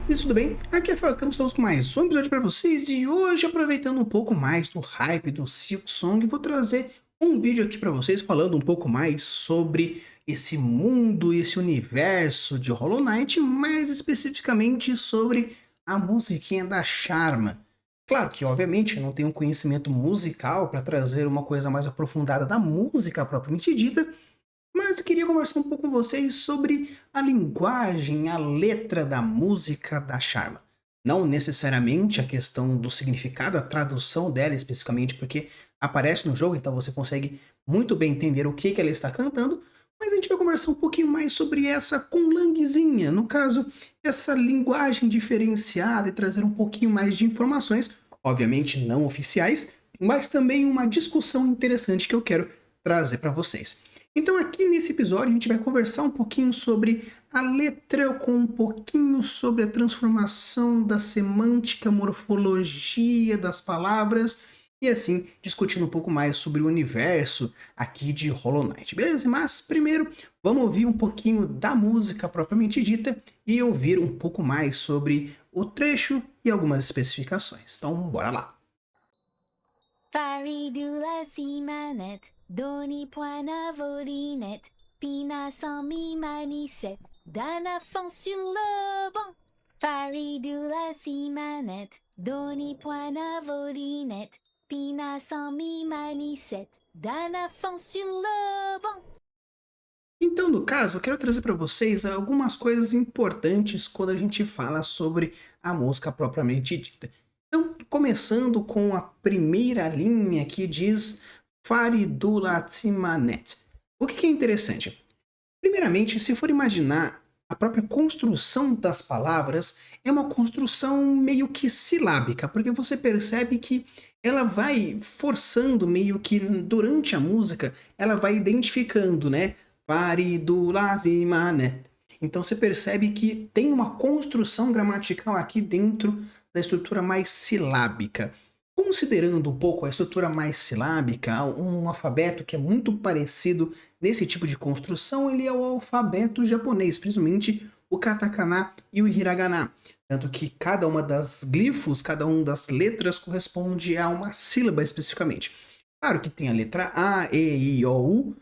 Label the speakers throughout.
Speaker 1: Isso, tudo bem? Aqui é Falcão, estamos com mais um episódio para vocês e hoje, aproveitando um pouco mais do hype do Silk Song, vou trazer um vídeo aqui para vocês falando um pouco mais sobre esse mundo, esse universo de Hollow Knight, mais especificamente sobre a musiquinha da Sharma. Claro que, obviamente, eu não tenho um conhecimento musical para trazer uma coisa mais aprofundada da música propriamente dita, mas eu queria conversar um pouco com vocês sobre a linguagem, a letra da música da Sharma. Não necessariamente a questão do significado, a tradução dela especificamente, porque aparece no jogo, então você consegue muito bem entender o que ela está cantando, mas a gente vai conversar um pouquinho mais sobre essa conlanguezinha, no caso, essa linguagem diferenciada e trazer um pouquinho mais de informações, obviamente não oficiais, mas também uma discussão interessante que eu quero trazer para vocês. Então aqui nesse episódio a gente vai conversar um pouquinho sobre a letra, com um pouquinho sobre a transformação da semântica, morfologia das palavras e assim discutindo um pouco mais sobre o universo aqui de Hollow Knight, beleza? Mas primeiro vamos ouvir um pouquinho da música propriamente dita e ouvir um pouco mais sobre o trecho e algumas especificações. Então bora lá!
Speaker 2: Faridula si manette, doni point volinette, pina sans mi manicette, d'un fond sur le banc. Faridula si manette, doni point volinette, pina sans mi manicette, d'un fond sur le banc.
Speaker 1: Então, no caso, eu quero trazer para vocês algumas coisas importantes quando a gente fala sobre a música propriamente dita. Então, começando com a primeira linha que diz Faridulatimanet. O que é interessante? Primeiramente, se for imaginar a própria construção das palavras, é uma construção meio que silábica, porque você percebe que ela vai forçando meio que durante a música, ela vai identificando, né? Faridulazimane. Então você percebe que tem uma construção gramatical aqui dentro da estrutura mais silábica. Considerando um pouco a estrutura mais silábica, um alfabeto que é muito parecido nesse tipo de construção, ele é o alfabeto japonês, principalmente o katakana e o hiragana. Tanto que cada uma das glifos, cada uma das letras corresponde a uma sílaba especificamente. Claro que tem a letra A, E, I, O, U,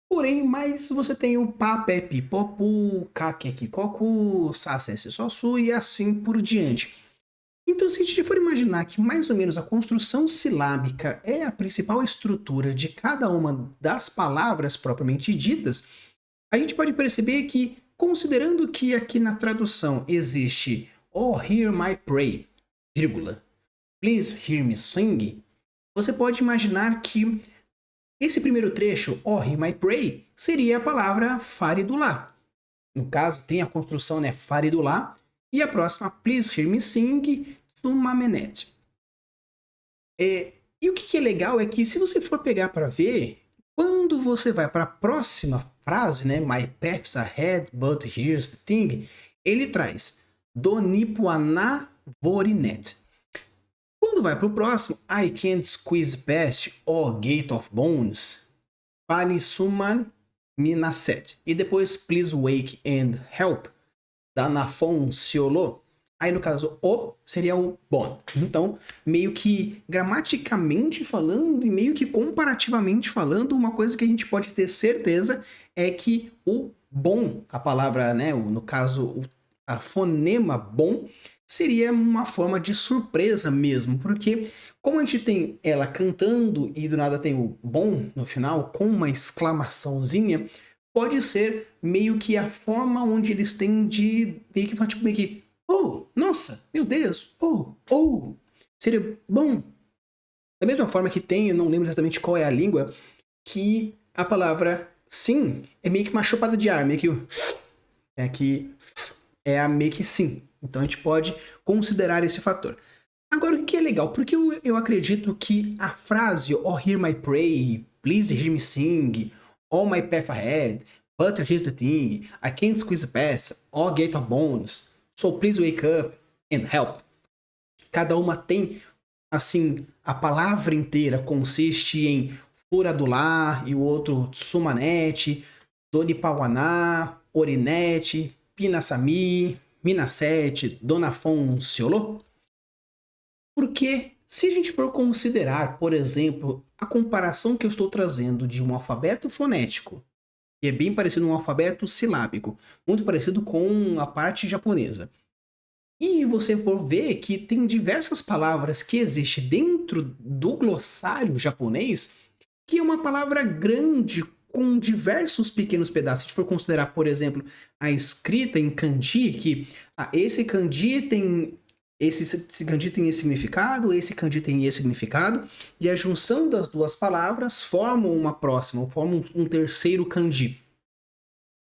Speaker 1: porém, mais você tem o pá, pé, pi, popu, cá, que, aqui, cocu, sá, sé, sé, só, su e assim por diante. Então, se a gente for imaginar que mais ou menos a construção silábica é a principal estrutura de cada uma das palavras propriamente ditas, a gente pode perceber que, considerando que aqui na tradução existe "Oh, hear my pray, vírgula, please hear me sing", você pode imaginar que esse primeiro trecho, "Oh, hear my pray", seria a palavra faridulá. No caso, tem a construção, né, faridulá, e a próxima, "Please hear me sing", sumamenet. E o que é legal é que se você for pegar para ver, quando você vai para a próxima frase, né, "My path's ahead, but here's the thing", ele traz "Donipuaná vorinet". Quando vai para o próximo, "I can't squeeze past o gate of bones", "Panisuman minaset". E depois "Please wake and help", "Danafon siolo". Aí, no caso, o seria o bon. Então, meio que gramaticamente falando e meio que comparativamente falando, uma coisa que a gente pode ter certeza é que o bom, a palavra, né, no caso, a fonema bom, seria uma forma de surpresa mesmo, porque como a gente tem ela cantando e do nada tem o bom no final, com uma exclamaçãozinha, pode ser meio que a forma onde eles têm de meio que falar, tipo, meio que "Oh, nossa, meu Deus, oh, oh", seria bom. Da mesma forma que tem, eu não lembro exatamente qual é a língua, que a palavra sim é meio que uma chupada de ar, meio que é que é a meio que sim. Então a gente pode considerar esse fator. Agora, o que é legal? Porque eu acredito que a frase "Oh, hear my pray, please hear me sing", "All my path ahead, but here's the thing, I can't squeeze past, all gate of bones, so please wake up and help". Cada uma tem, assim, a palavra inteira consiste em Furadular e o outro Sumanete, Donipawaná, Orinete, Pinasami, Minasete, Dona Fonsiolo? Porque se a gente for considerar, por exemplo, a comparação que eu estou trazendo de um alfabeto fonético, que é bem parecido com um alfabeto silábico, muito parecido com a parte japonesa. E você for ver que tem diversas palavras que existem dentro do glossário japonês, que é uma palavra grande com diversos pequenos pedaços. Se a gente for considerar, por exemplo, a escrita em kanji, que esse kanji tem esse kanji tem esse significado, esse kanji tem esse significado, e a junção das duas palavras formam uma próxima, formam um terceiro kanji.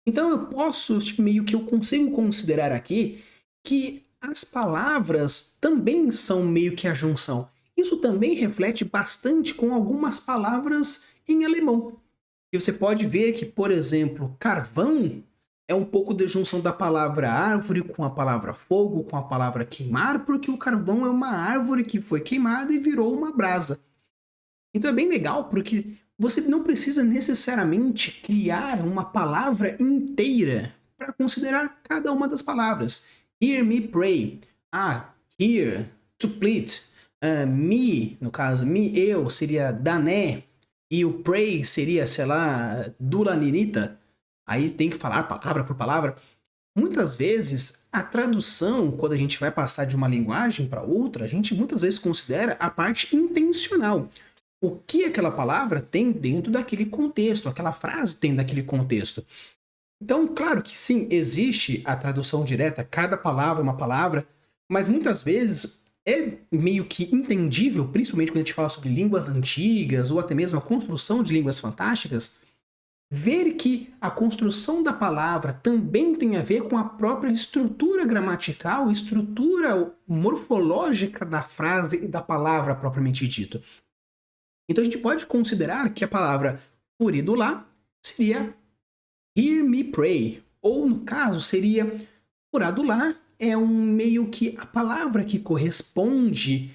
Speaker 1: Então eu posso, meio que eu consigo considerar aqui que as palavras também são meio que a junção. Isso também reflete bastante com algumas palavras em alemão. E você pode ver que, por exemplo, carvão é um pouco de junção da palavra árvore com a palavra fogo, com a palavra queimar, porque o carvão é uma árvore que foi queimada e virou uma brasa. Então é bem legal porque você não precisa necessariamente criar uma palavra inteira para considerar cada uma das palavras. Hear me pray. Hear, to plead. Me, no caso, me, eu, seria dané. E o pray seria, sei lá, dulaninita. Aí tem que falar palavra por palavra. Muitas vezes, a tradução, quando a gente vai passar de uma linguagem para outra, a gente muitas vezes considera a parte intencional. O que aquela palavra tem dentro daquele contexto, aquela frase tem daquele contexto. Então, claro que sim, existe a tradução direta, cada palavra é uma palavra, mas muitas vezes é meio que entendível, principalmente quando a gente fala sobre línguas antigas ou até mesmo a construção de línguas fantásticas, ver que a construção da palavra também tem a ver com a própria estrutura gramatical, estrutura morfológica da frase e da palavra propriamente dito. Então a gente pode considerar que a palavra furidulá seria hear me pray, ou no caso seria furadulá, é um meio que a palavra que corresponde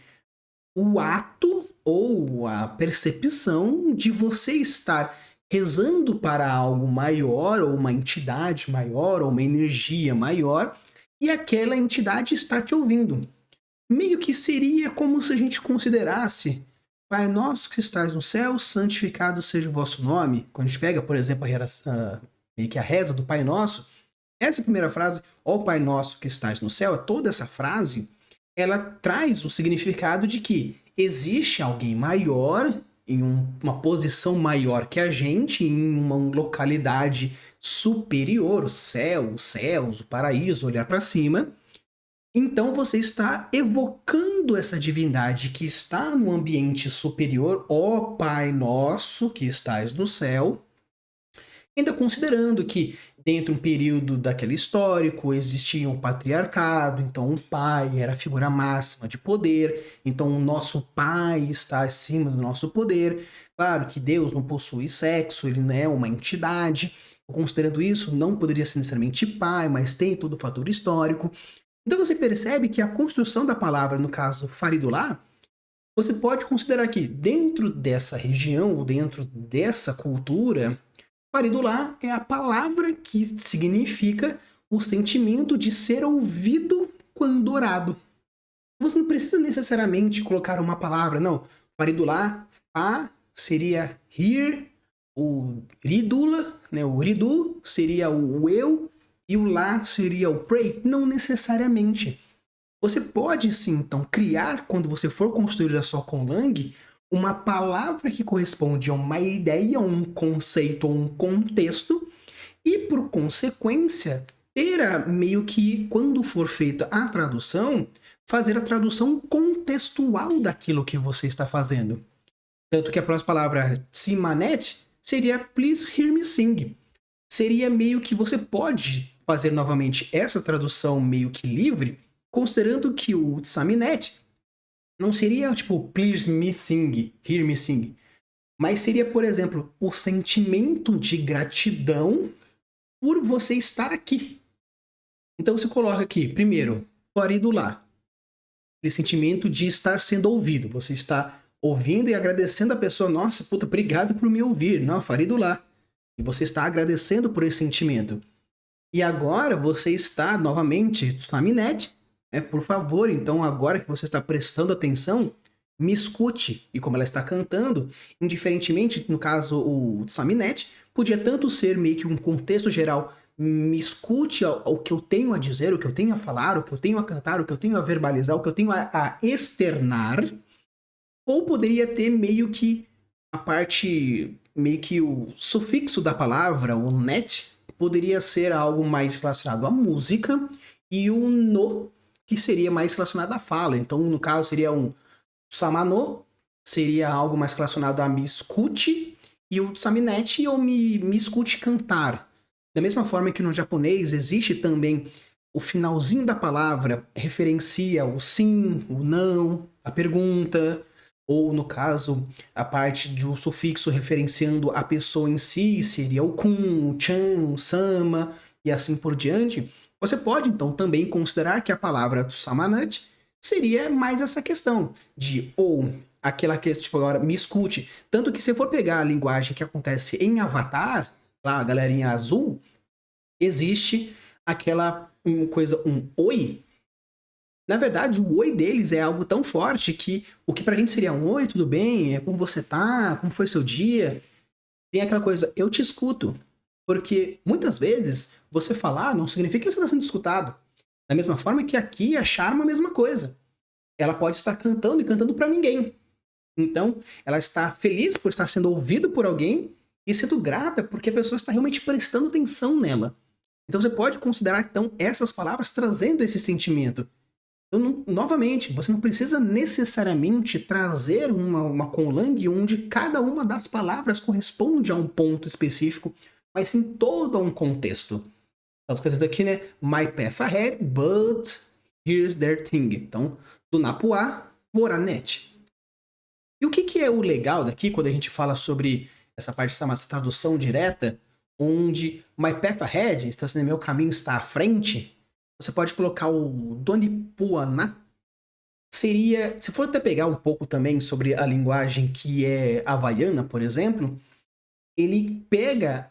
Speaker 1: o ato ou a percepção de você estar rezando para algo maior, ou uma entidade maior, ou uma energia maior, e aquela entidade está te ouvindo. Meio que seria como se a gente considerasse: Pai nosso que estás no céu, santificado seja o vosso nome. Quando a gente pega, por exemplo, meio que a reza do Pai Nosso, essa primeira frase, ó Pai nosso que estás no céu, toda essa frase, ela traz o significado de que existe alguém maior, em uma posição maior que a gente, em uma localidade superior, o céu, os céus, o paraíso, olhar para cima. Então você está evocando essa divindade que está no ambiente superior, ó Pai nosso que estás no céu, ainda considerando que dentro de um período daquele histórico existia um patriarcado, então um pai era a figura máxima de poder, então o nosso pai está acima do nosso poder. Claro que Deus não possui sexo, ele não é uma entidade. Considerando isso, não poderia ser necessariamente pai, mas tem todo o fator histórico. Então você percebe que a construção da palavra, no caso faridulá, você pode considerar que dentro dessa região, ou dentro dessa cultura, faridulá é a palavra que significa o sentimento de ser ouvido quando orado. Você não precisa necessariamente colocar uma palavra, não. Faridulá, fa seria hear, o ridula, né? O ridu seria o eu, e o lá seria o pray? Não necessariamente. Você pode sim, então, criar, quando você for construir a sua conlang, uma palavra que corresponde a uma ideia, a um conceito ou um contexto, e por consequência, ter meio que, quando for feita a tradução, fazer a tradução contextual daquilo que você está fazendo. Tanto que a próxima palavra, tsimanet, seria please hear me sing. Seria meio que você pode fazer novamente essa tradução meio que livre, considerando que o tsaminet não seria tipo please me sing, hear me sing, mas seria, por exemplo, o sentimento de gratidão por você estar aqui. Então você coloca aqui, primeiro, faridulá, aquele sentimento de estar sendo ouvido. Você está ouvindo e agradecendo a pessoa, nossa, puta, obrigado por me ouvir, não, faridulá. E você está agradecendo por esse sentimento. E agora você está novamente, Tsunaminete, né? Por favor, então agora que você está prestando atenção, me escute. E como ela está cantando, indiferentemente, no caso o Tsunaminete, podia tanto ser meio que um contexto geral, me escute ao que eu tenho a dizer, o que eu tenho a falar, o que eu tenho a cantar, o que eu tenho a verbalizar, o que eu tenho a externar, ou poderia ter meio que a parte, meio que o sufixo da palavra, o net, poderia ser algo mais relacionado à música e o no, que seria mais relacionado à fala. Então, no caso, seria um samano, seria algo mais relacionado a me escute, e o saminete ou me escute cantar. Da mesma forma que no japonês existe também o finalzinho da palavra referencia o sim, o não, a pergunta, ou no caso, a parte do sufixo referenciando a pessoa em si, seria o kun, o chan, o sama, e assim por diante. Você pode, então, também considerar que a palavra samanat seria mais essa questão de ou aquela que, tipo, agora, me escute. Tanto que se for pegar a linguagem que acontece em Avatar, lá, a galerinha azul, existe aquela coisa, um oi. Na verdade, o oi deles é algo tão forte que o que pra gente seria um oi, tudo bem? Como você tá? Como foi seu dia? Tem aquela coisa, eu te escuto. Porque muitas vezes você falar não significa que você está sendo escutado. Da mesma forma que aqui a Charma é a mesma coisa. Ela pode estar cantando e cantando para ninguém. Então, ela está feliz por estar sendo ouvido por alguém e sendo grata porque a pessoa está realmente prestando atenção nela. Então, você pode considerar então essas palavras trazendo esse sentimento. Então, novamente, você não precisa necessariamente trazer uma conlang onde cada uma das palavras corresponde a um ponto específico, mas sim todo um contexto. Então, tô dizendo aqui, né? My path ahead, but here's their thing. Então, do Napuá, Voranet. E o que é o legal daqui, quando a gente fala sobre essa parte, essa tradução direta, onde My path ahead, está sendo meu caminho está à frente, você pode colocar o Donipuana. Seria, se for até pegar um pouco também sobre a linguagem que é havaiana, por exemplo, ele pega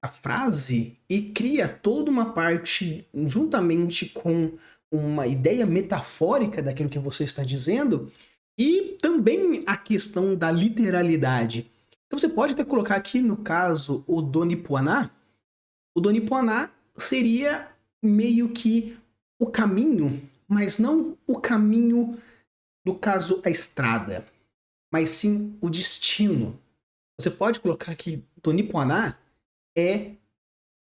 Speaker 1: a frase e cria toda uma parte juntamente com uma ideia metafórica daquilo que você está dizendo e também a questão da literalidade. Então você pode até colocar aqui, no caso, o Donipuaná. O Donipuaná seria meio que o caminho, mas não o caminho, no caso, a estrada, mas sim o destino. Você pode colocar aqui, Donipuaná é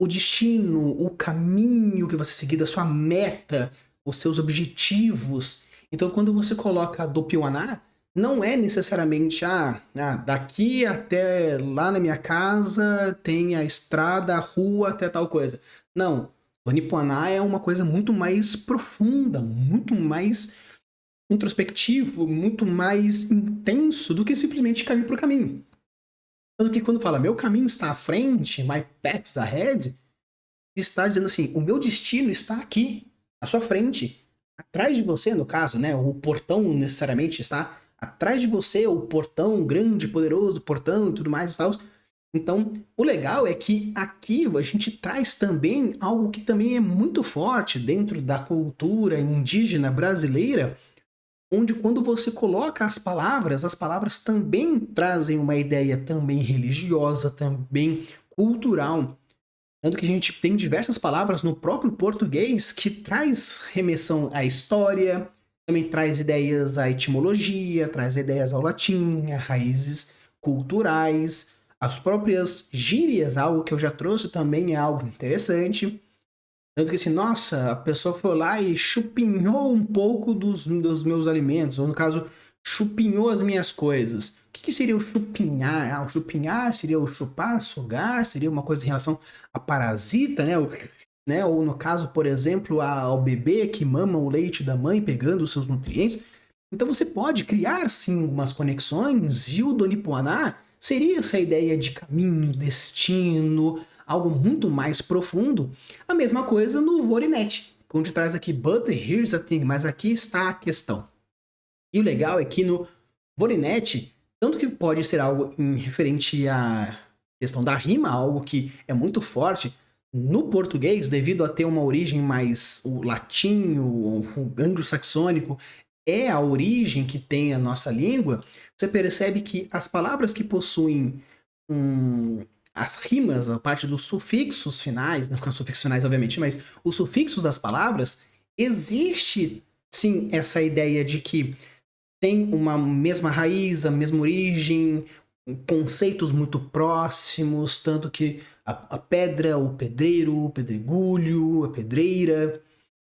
Speaker 1: o destino, o caminho que você seguir, da sua meta, os seus objetivos. Então, quando você coloca Dopiwaná, não é necessariamente, daqui até lá na minha casa tem a estrada, a rua, até tal coisa. Não, Donipuaná é uma coisa muito mais profunda, muito mais introspectivo, muito mais intenso do que simplesmente caminho por caminho. Tanto que quando fala meu caminho está à frente, my path's ahead, está dizendo assim, o meu destino está aqui, à sua frente, atrás de você, no caso, né? O portão necessariamente está atrás de você, o portão grande, poderoso, portão e tudo mais e tal. Então, o legal é que aqui a gente traz também algo que também é muito forte dentro da cultura indígena brasileira, onde quando você coloca as palavras também trazem uma ideia também religiosa, também cultural. Tanto que a gente tem diversas palavras no próprio português que traz remessão à história, também traz ideias à etimologia, traz ideias ao latim, a raízes culturais, as próprias gírias, algo que eu já trouxe também é algo interessante. Tanto que assim, nossa, a pessoa foi lá e chupinhou um pouco dos meus alimentos, ou no caso, chupinhou as minhas coisas. O que seria o chupinhar? O chupinhar seria o chupar, sugar, seria uma coisa em relação a parasita, né? Ou no caso, por exemplo, ao bebê que mama o leite da mãe, pegando os seus nutrientes. Então você pode criar, sim, umas conexões, e o Donipuaná seria essa ideia de caminho, destino, algo muito mais profundo. A mesma coisa no Vorinet, onde traz aqui, but here's the thing, mas aqui está a questão. E o legal é que no Vorinet, tanto que pode ser algo em referente à questão da rima, algo que é muito forte, No português, devido a ter uma origem mais o latim, o anglo-saxônico, é a origem que tem a nossa língua, você percebe que as palavras que possuem as rimas, a parte dos sufixos finais, não com os sufixos finais, obviamente, mas os sufixos das palavras, existe sim essa ideia de que tem uma mesma raiz, a mesma origem, conceitos muito próximos, tanto que a pedra, o pedreiro, o pedregulho, a pedreira.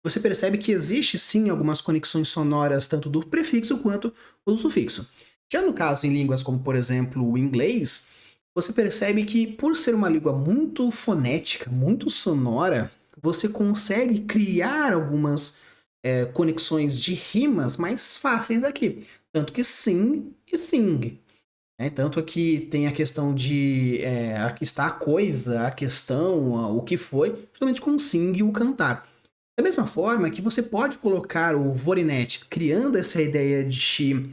Speaker 1: Você percebe que existe sim algumas conexões sonoras, tanto do prefixo quanto do sufixo. Já no caso em línguas como, por exemplo, o inglês, você percebe que, por ser uma língua muito fonética, muito sonora, você consegue criar algumas conexões de rimas mais fáceis aqui. Tanto que sing e thing. Tanto aqui tem a questão de aqui está a coisa, a questão, o que foi, justamente com o sing e o cantar. Da mesma forma que você pode colocar o Vorinet criando essa ideia de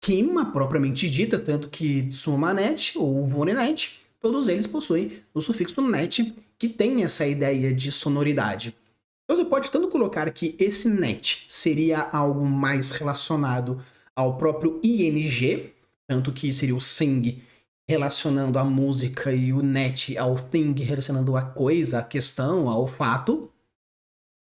Speaker 1: rima propriamente dita, tanto que Sumanet ou Vorinet, todos eles possuem o sufixo net, que tem essa ideia de sonoridade. Então você pode tanto colocar que esse net seria algo mais relacionado ao próprio ing, tanto que seria o sing relacionando a música e o net ao thing relacionando a coisa, a questão, ao fato.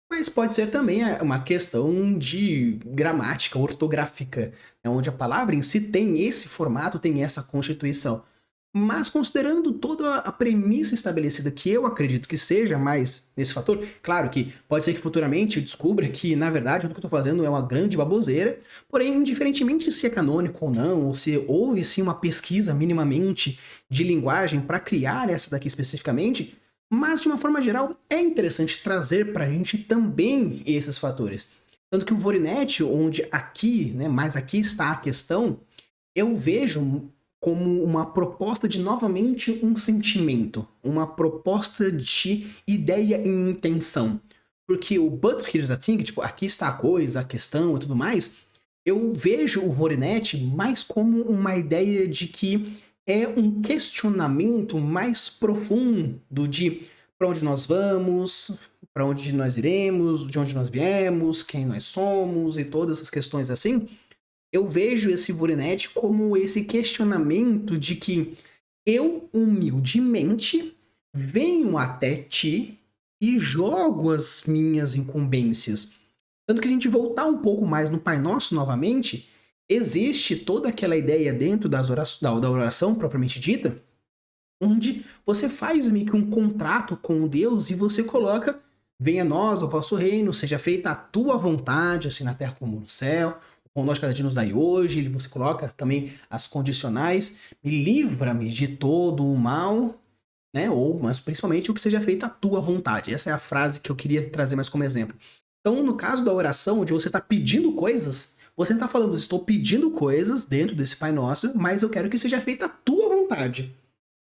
Speaker 1: Mas pode ser também uma questão de gramática, ortográfica, onde a palavra em si tem esse formato, tem essa constituição. Mas considerando toda a premissa estabelecida, que eu acredito que seja mais nesse fator, claro que pode ser que futuramente eu descubra que, na verdade, tudo que eu estou fazendo é uma grande baboseira, porém, indiferentemente se é canônico ou não, ou se houve sim uma pesquisa minimamente de linguagem para criar essa daqui especificamente, mas de uma forma geral é interessante trazer para a gente também esses fatores. Tanto que o Vorinet, onde aqui, né, mais aqui está a questão, eu vejo como uma proposta de novamente um sentimento, uma proposta de ideia e intenção. Porque o But Here's the Thing, tipo, aqui está a coisa, a questão e tudo mais, eu vejo o Vorinet mais como uma ideia de que é um questionamento mais profundo de para onde nós vamos, para onde nós iremos, de onde nós viemos, quem nós somos e todas essas questões assim. Eu vejo esse Vorinet como esse questionamento de que eu, humildemente, venho até ti e jogo as minhas incumbências. Tanto que a gente voltar um pouco mais no Pai Nosso novamente, existe toda aquela ideia dentro da oração propriamente dita, onde você faz meio que um contrato com Deus e você coloca: venha a nós o vosso reino, seja feita a tua vontade, assim na terra como no céu. O nós cada dia nos dai hoje, você coloca também as condicionais, me livra-me de todo o mal, né? Mas principalmente o que seja feita a tua vontade. Essa é a frase que eu queria trazer mais como exemplo. Então, no caso da oração, onde você está pedindo coisas, você não está falando, estou pedindo coisas dentro desse Pai Nosso, mas eu quero que seja feita a tua vontade.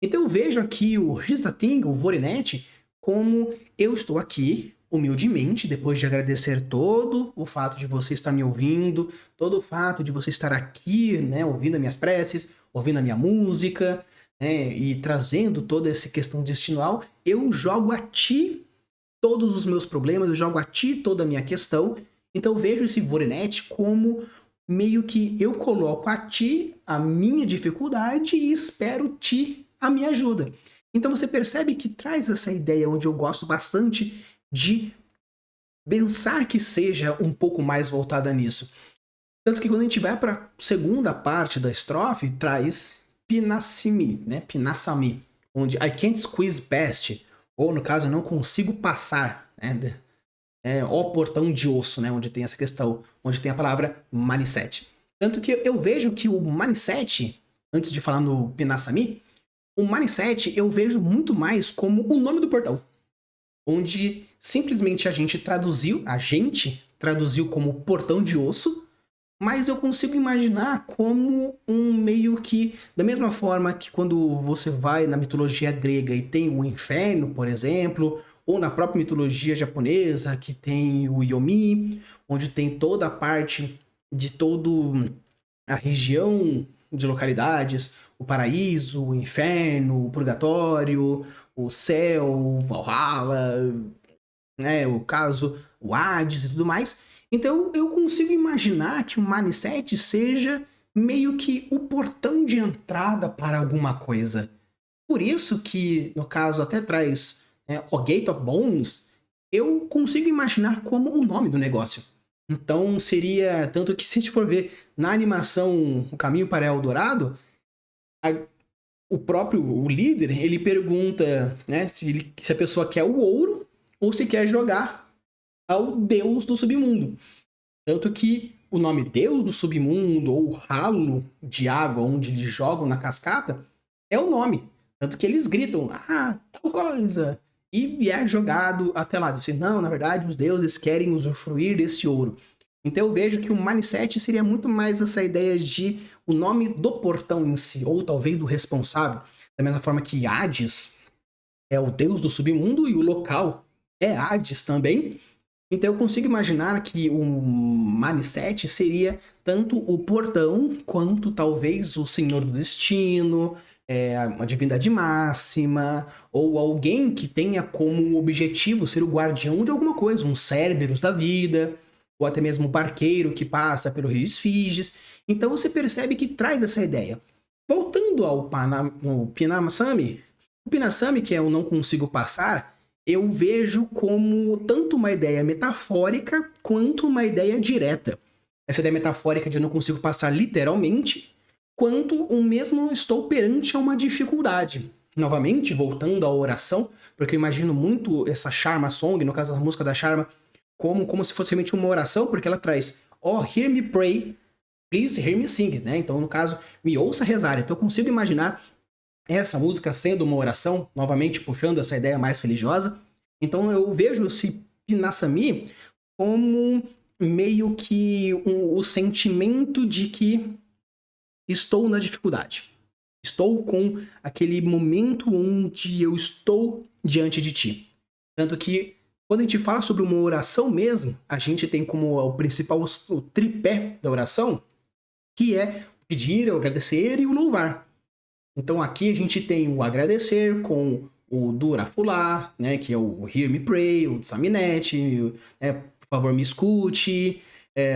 Speaker 1: Então eu vejo aqui o Rizating, o Vorinet, como eu estou aqui, humildemente, depois de agradecer todo o fato de você estar me ouvindo, todo o fato de você estar aqui, né, ouvindo as minhas preces, ouvindo a minha música, né, e trazendo toda essa questão destinoal, eu jogo a ti todos os meus problemas, eu jogo a ti toda a minha questão. Então eu vejo esse Vorinet como meio que eu coloco a ti a minha dificuldade e espero ti a minha ajuda. Então você percebe que traz essa ideia onde eu gosto bastante de pensar que seja um pouco mais voltada nisso. Tanto que quando a gente vai para a segunda parte da estrofe, traz Pinassimi, né? Pinassami, onde I can't squeeze past, ou no caso, eu não consigo passar, né? Ó portão de osso, né? Onde tem essa questão, onde tem a palavra Manicete. Tanto que eu vejo que o Manicete, antes de falar no Pinassami, o Manicete eu vejo muito mais como o nome do portão. Onde simplesmente a gente traduziu como portão de osso, mas eu consigo imaginar como um meio que, da mesma forma que quando você vai na mitologia grega e tem o inferno, por exemplo, ou na própria mitologia japonesa, que tem o Yomi, onde tem toda a parte de toda a região de localidades, o paraíso, o inferno, o purgatório, o céu, Valhalla, né, o caso, o Hades e tudo mais. Então eu consigo imaginar que o Maniset seja meio que o portão de entrada para alguma coisa. Por isso que, no caso, até traz, né, o Gate of Bones, eu consigo imaginar como o nome do negócio. Então seria, tanto que se a gente for ver na animação O Caminho para Eldorado, o líder, ele pergunta, né, se a pessoa quer o ouro ou se quer jogar ao deus do submundo. Tanto que o nome Deus do Submundo, ou ralo de água onde eles jogam na cascata, é o nome. Tanto que eles gritam, tal coisa, e é jogado até lá. Dizem, não, na verdade, os deuses querem usufruir desse ouro. Então eu vejo que o Maniset seria muito mais essa ideia de o nome do portão em si, ou talvez do responsável. Da mesma forma que Hades é o deus do submundo e o local é Hades também. Então eu consigo imaginar que o Maniset seria tanto o portão, quanto talvez o Senhor do Destino, uma divindade máxima, ou alguém que tenha como objetivo ser o guardião de alguma coisa, um Cerberus da vida, ou até mesmo o barqueiro que passa pelo rio Esfinges. Então você percebe que traz essa ideia. Voltando ao Pinasami, o Pinasami, que é o não consigo passar, eu vejo como tanto uma ideia metafórica quanto uma ideia direta. Essa ideia metafórica de eu não consigo passar literalmente, quanto o mesmo estou perante a uma dificuldade. Novamente, voltando à oração, porque eu imagino muito essa Sharma Song, no caso da música da Sharma, como se fosse realmente uma oração, porque ela traz, hear me pray, please hear me sing, né? Então, no caso, me ouça rezar. Então eu consigo imaginar essa música sendo uma oração, novamente puxando essa ideia mais religiosa. Então eu vejo esse Pinasami como meio que o sentimento de que estou na dificuldade. Estou com aquele momento onde eu estou diante de ti. Tanto que quando a gente fala sobre uma oração mesmo, a gente tem como o principal o tripé da oração, que é o pedir, o agradecer e o louvar. Então aqui a gente tem o agradecer com o Durafulá, né, que é o Hear Me Pray, o Saminet, por favor me escute,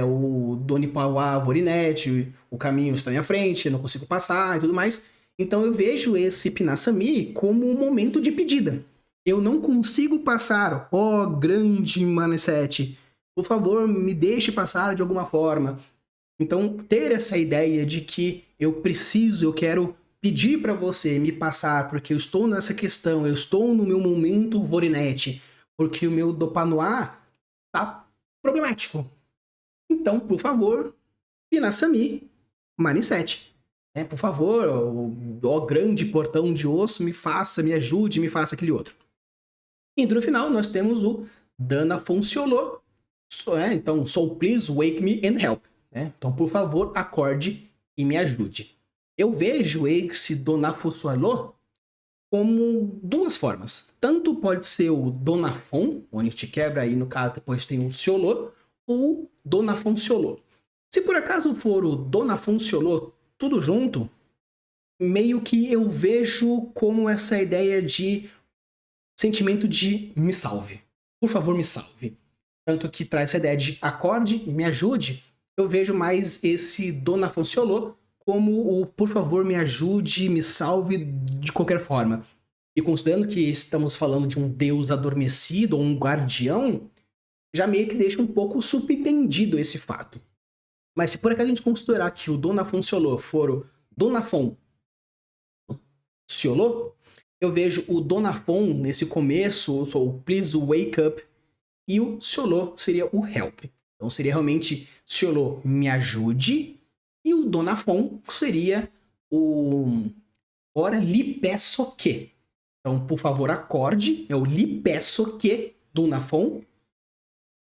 Speaker 1: o Donipawa Vorinet, o caminho está à minha frente, eu não consigo passar e tudo mais. Então eu vejo esse Pinasami como um momento de pedida. Eu não consigo passar, grande Maniset, por favor me deixe passar de alguma forma. Então ter essa ideia de que eu quero pedir para você me passar, porque eu estou nessa questão, eu estou no meu momento Vorinet, porque o meu Dopanoá tá problemático. Então, por favor, Pinasami, Maniset. Por favor, ó grande portão de osso, me ajude, me faça aquele outro. E no final, nós temos o Dana Fonsiolô. Então, so please wake me and help. Então, por favor, acorde e me ajude. Eu vejo esse Donafossualô como duas formas. Tanto pode ser o Donafon, onde a gente quebra aí, no caso, depois tem o Ciolô, ou Donafonciolô. Se por acaso for o Donafonciolô tudo junto, meio que eu vejo como essa ideia de sentimento de me salve. Por favor, me salve. Tanto que traz essa ideia de acorde e me ajude, eu vejo mais esse Donafonciolô como o por favor me ajude, me salve de qualquer forma. E considerando que estamos falando de um deus adormecido ou um guardião, já meio que deixa um pouco subentendido esse fato. Mas se por acaso a gente considerar que o Donafonciolô for o Donafon Ciolô, eu vejo o Donafon nesse começo, o Please Wake Up, e o Ciolô seria o Help. Então seria realmente Ciolô me ajude, e o Donafon seria o ora lhe peço que. Então, por favor, acorde, é o lhe peço que Donafon,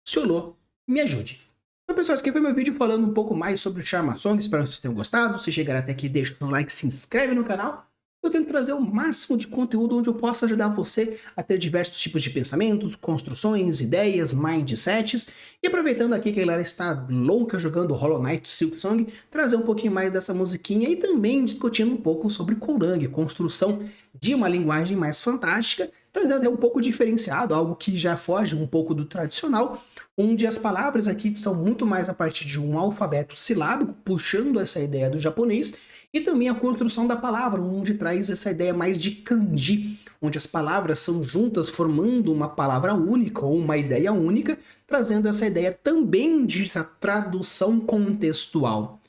Speaker 1: Ciolô me ajude. Então, pessoal, esse aqui foi meu vídeo falando um pouco mais sobre o Sharma Song. Espero que vocês tenham gostado. Se chegar até aqui, deixa um like, se inscreve no canal. Eu tento trazer o máximo de conteúdo onde eu possa ajudar você a ter diversos tipos de pensamentos, construções, ideias, mindsets. E aproveitando aqui que a galera está louca jogando Hollow Knight Silksong, trazer um pouquinho mais dessa musiquinha e também discutindo um pouco sobre Golang, construção de uma linguagem mais fantástica, trazendo até um pouco diferenciado, algo que já foge um pouco do tradicional, onde as palavras aqui são muito mais a partir de um alfabeto silábico, puxando essa ideia do japonês, e também a construção da palavra, onde traz essa ideia mais de kanji, onde as palavras são juntas formando uma palavra única ou uma ideia única, trazendo essa ideia também de essa tradução contextual.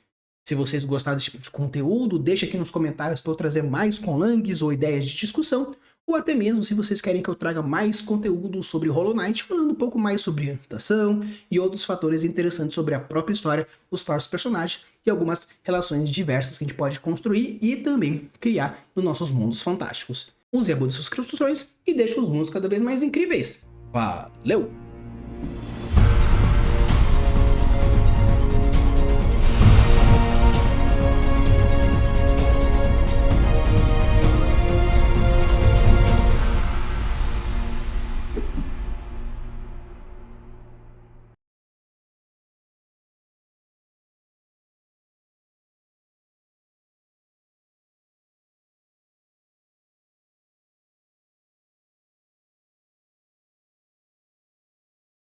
Speaker 1: Se vocês gostaram desse tipo de conteúdo, deixa aqui nos comentários para eu trazer mais conlangues ou ideias de discussão, ou até mesmo se vocês querem que eu traga mais conteúdo sobre Hollow Knight, falando um pouco mais sobre ambientação e outros fatores interessantes sobre a própria história, os próprios personagens e algumas relações diversas que a gente pode construir e também criar nos nossos mundos fantásticos. Use a boa de subscrições e deixe os mundos cada vez mais incríveis. Valeu!